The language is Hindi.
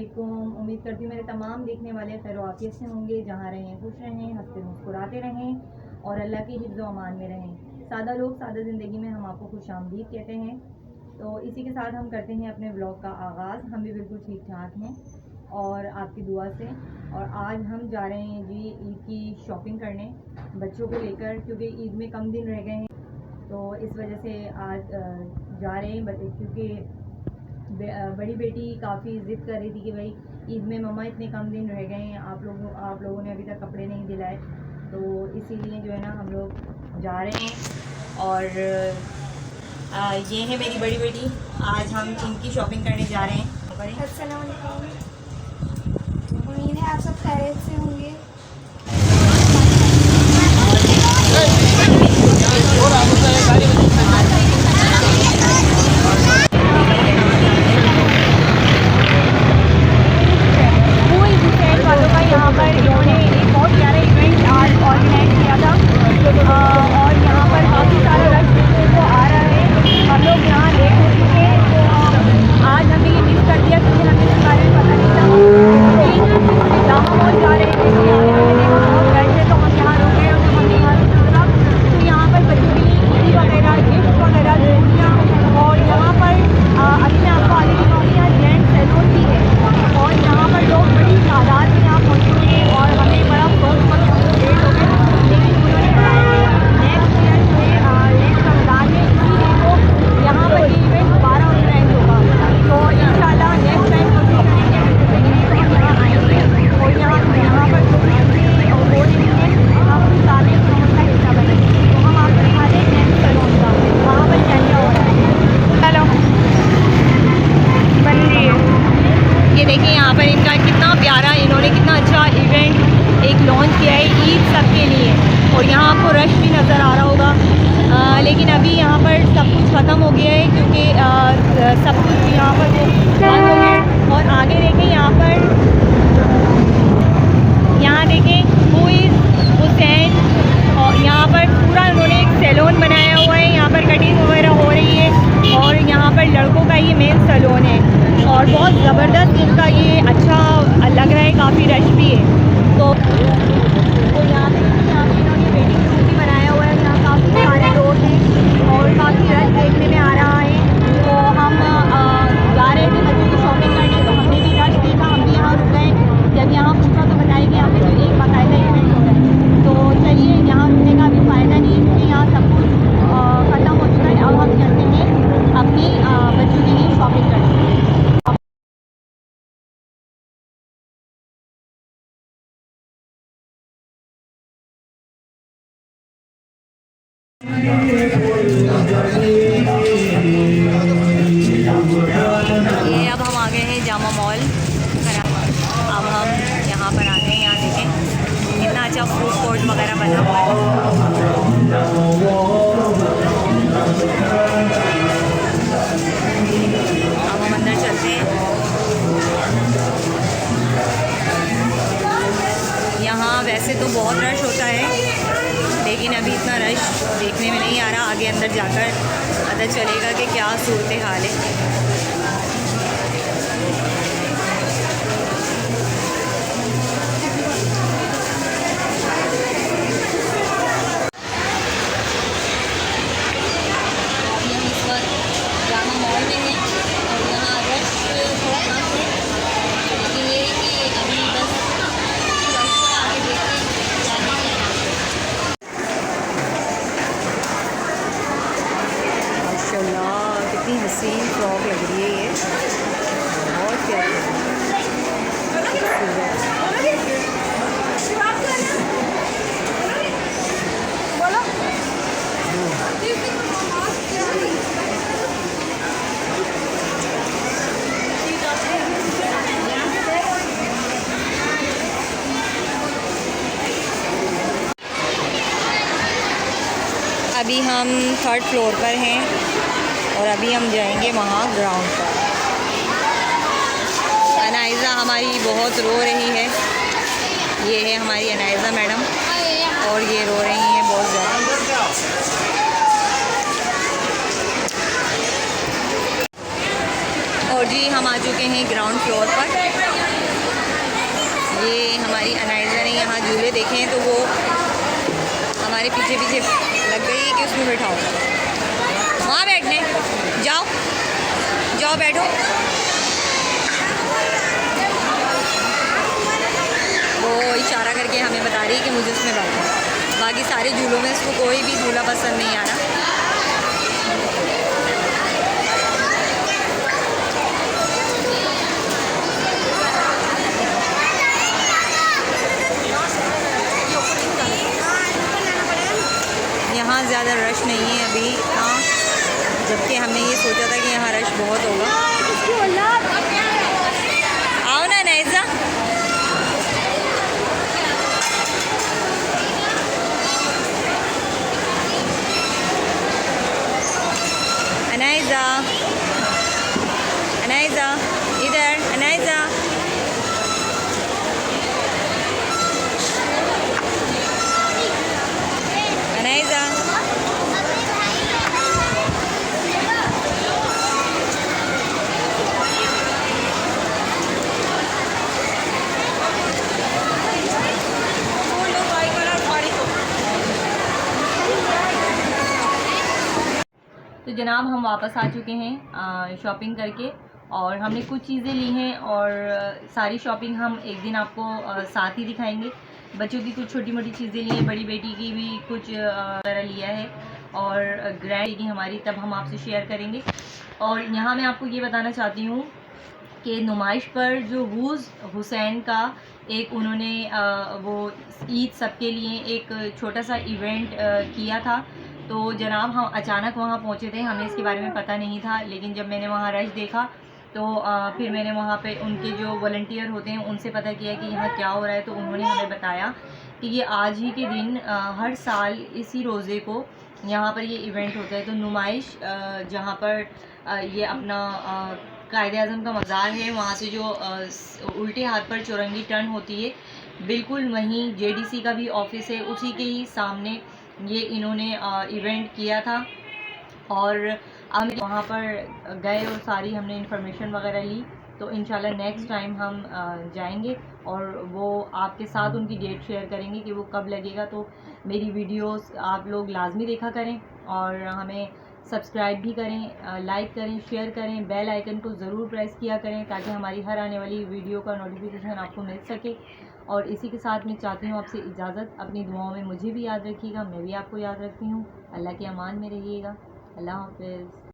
वालेकुम। उम्मीद करती हूँ मेरे तमाम देखने वाले खैर आफियत से होंगे, जहाँ रहें खुश रहें, हंसते मुस्कुराते रहें और अल्लाह की हिफ्ज़ व अमान में रहें। सादा लोग सादा ज़िंदगी में हम आपको खुशामदीद कहते हैं। तो इसी के साथ हम करते हैं अपने ब्लॉग का आगाज़। हम भी बिल्कुल ठीक ठाक हैं और आपकी दुआ से। और आज हम जा रहे हैं जी ईद की शॉपिंग करने बच्चों को लेकर, क्योंकि ईद में कम दिन रह गए हैं। तो इस वजह से आज जा रहे हैं, क्योंकि बड़ी बेटी काफ़ी ज़िद कर रही थी कि भाई ईद में मम्मा इतने कम दिन रह गए हैं, आप लोगों ने अभी तक कपड़े नहीं दिलाए। तो इसीलिए जो है ना हम लोग जा रहे हैं। और ये है मेरी बड़ी बेटी। आज हम इनकी शॉपिंग करने जा रहे हैं। अस्सलाम वालेकुम। उम्मीद है आप सब खैरियत से होंगे। यहाँ पर इन्होंने एक बहुत प्यारा इवेंट आज ऑर्गेनाइज किया था और यहाँ पर काफ़ी सारा रश देखने को आ रहा है। हम लोग यहाँ लेट हो चुके हैं, तो आज हमें ये मिस कर दिया क्योंकि हमें इसके बारे में पता नहीं था। जहाँ हम जा रहे थे तो हमने देखा बहुत रश है, तो हम यहाँ रुक गए। और जब हमने यहाँ से उतरा तो यहाँ पर बच्चों के लिए ईदी वगैरह, गिफ्ट वगैरह, चूड़ियाँ, और यहाँ पर अभी मैं आपको आगे दिखाऊँगी, यहाँ जेंट्स सैलून भी है और यहाँ पर लोग बड़ी तादाद में यहाँ पहुँचे हैं। और हमें बड़ा लेट हो गए, लेकिन उन्होंने बताया कि नेक्स्ट ईयर जो है नेक्स्ट रमज़ान में इसी डे को यहाँ पर ये इवेंट दोबारा ऑर्गेनाइज होगा। तो इंशाल्लाह नेक्स्ट टाइम कोशिश करेंगे तो हम यहाँ आएंगे और यहाँ पर जो भी हो रही है हम सारे उनका हिस्सा बनेंगे। तो हम आपको दिखा दें नेक्स्ट सैलून का वहाँ पर क्या क्या हो रहा है। चलो बन रही है। ये देखिए यहाँ पर इनका कितना प्यारा, इन्होंने कितना अच्छा इवेंट एक लॉन्च किया है ईद सबके लिए। और यहाँ आपको रश भी नज़र आ रहा होगा, लेकिन अभी यहाँ पर सब कुछ ख़त्म हो गया है क्योंकि सब कुछ यहाँ पर बंद हो गया है। और आगे देखें यहाँ देखें हुईज़ हुसैन, और यहाँ पर पूरा उन्होंने एक सैलून बनाया हुआ है। यहाँ पर कटिंग वगैरह हो रही है और यहाँ पर लड़कों का ये मेन सैलून है और बहुत ज़बरदस्त इनका ये अच्छा लग रहा है, काफ़ी रश भी है। तो यहाँ पे इन्होंने वेटिंग रूम भी बनाया हुआ है, यहाँ काफ़ी सारे लोग हैं और काफ़ी रश देखने में आ रहा है। तो हम जा रहे थे बच्चों की शॉपिंग करने, तो हमने भी रश देखा, हम भी यहाँ रुक गए। जब यहाँ पूछा तो बताया कि यहाँ पे तो एक बाकायदा इवेंट हो रहा है। तो चलिए यहाँ रुकने का भी फ़ायदा नहीं है क्योंकि यहाँ सब कुछ ख़त्म हो चुका है। अब हम चलते हैं अपनी बच्चों के लिए शॉपिंग करने। ये अब हम आ गए हैं जामा मॉल। अब हम यहाँ पर आ गए हैं, यहाँ देखें कितना अच्छा फूड कोर्ट वगैरह बना हुआ है। अब हम अंदर चलते हैं। यहाँ वैसे तो बहुत रश होता है, लेकिन अभी इतना रश देखने में नहीं आ रहा। आगे अंदर जाकर पता चलेगा कि क्या सूरत हाल है। कितनी हसीन फ्रॉक लग रही है ये, बहुत प्यारी। अभी हम 3rd फ्लोर पर हैं और अभी हम जाएंगे वहाँ ग्राउंड पर। अनाइज़ा हमारी बहुत रो रही है। ये है हमारी अनाइज़ा मैडम और ये रो रही हैं बहुत ज़्यादा। और जी हम आ चुके हैं ग्राउंड फ्लोर पर। ये हमारी अनाइज़ा ने यहाँ झूले देखे हैं तो वो हमारे पीछे पीछे लग गई है कि उसमें बैठाओ, वहाँ बैठने जाओ, जाओ बैठो। वो इशारा करके हमें बता रही है कि मुझे उसमें बैठो। बाकी सारे झूलों में इसको कोई भी झूला पसंद नहीं आ रहा। यहाँ ज़्यादा रश नहीं है अभी, हाँ, जबकि हमने ये सोचा था कि यहाँ रश बहुत होगा। आओ ना नाइज़ा, अनाइज़ा, अनाइज़ा इधर, अनाइज़ा, अनाइज़ा। तो जनाब हम वापस आ चुके हैं शॉपिंग करके, और हमने कुछ चीज़ें ली हैं और सारी शॉपिंग हम एक दिन आपको साथ ही दिखाएंगे। बच्चों की कुछ छोटी मोटी चीज़ें ली हैं, बड़ी बेटी की भी कुछ वगैरह लिया है, और ग्रैंड की हमारी तब हम आपसे शेयर करेंगे। और यहाँ मैं आपको ये बताना चाहती हूँ कि नुमाइश पर जो वूज़ हुसैन का एक उन्होंने वो ईद सबके लिए एक छोटा सा इवेंट किया था। तो जनाब हम अचानक वहाँ पहुँचे थे, हमें इसके बारे में पता नहीं था, लेकिन जब मैंने वहाँ रश देखा तो फिर मैंने वहाँ पे उनके जो वॉलंटियर होते हैं उनसे पता किया कि यहाँ क्या हो रहा है। तो उन्होंने हमें बताया कि ये आज ही के दिन हर साल इसी रोज़े को यहाँ पर ये इवेंट होता है। तो नुमाइश जहाँ पर ये अपना कायद-ए-आज़म का मज़ार है, वहाँ से जो उल्टे हाथ पर चौरंगी टर्न होती है, बिल्कुल वहीं जेडीसी का भी ऑफिस है, उसी के ही सामने ये इन्होंने इवेंट किया था। और हम वहाँ पर गए और सारी हमने इन्फॉर्मेशन वगैरह ली। तो इंशाल्लाह नेक्स्ट टाइम हम जाएंगे और वो आपके साथ उनकी डेट शेयर करेंगे कि वो कब लगेगा। तो मेरी वीडियोस आप लोग लाजमी देखा करें और हमें सब्सक्राइब भी करें, लाइक करें, शेयर करें, बेल आइकन को ज़रूर प्रेस किया करें ताकि हमारी हर आने वाली वीडियो का नोटिफिकेशन आपको मिल सके। और इसी के साथ मैं चाहती हूँ आपसे इजाज़त। अपनी दुआओं में मुझे भी याद रखिएगा, मैं भी आपको याद रखती हूँ। अल्लाह के अमान में रहिएगा। अल्लाह हाफ़िज़।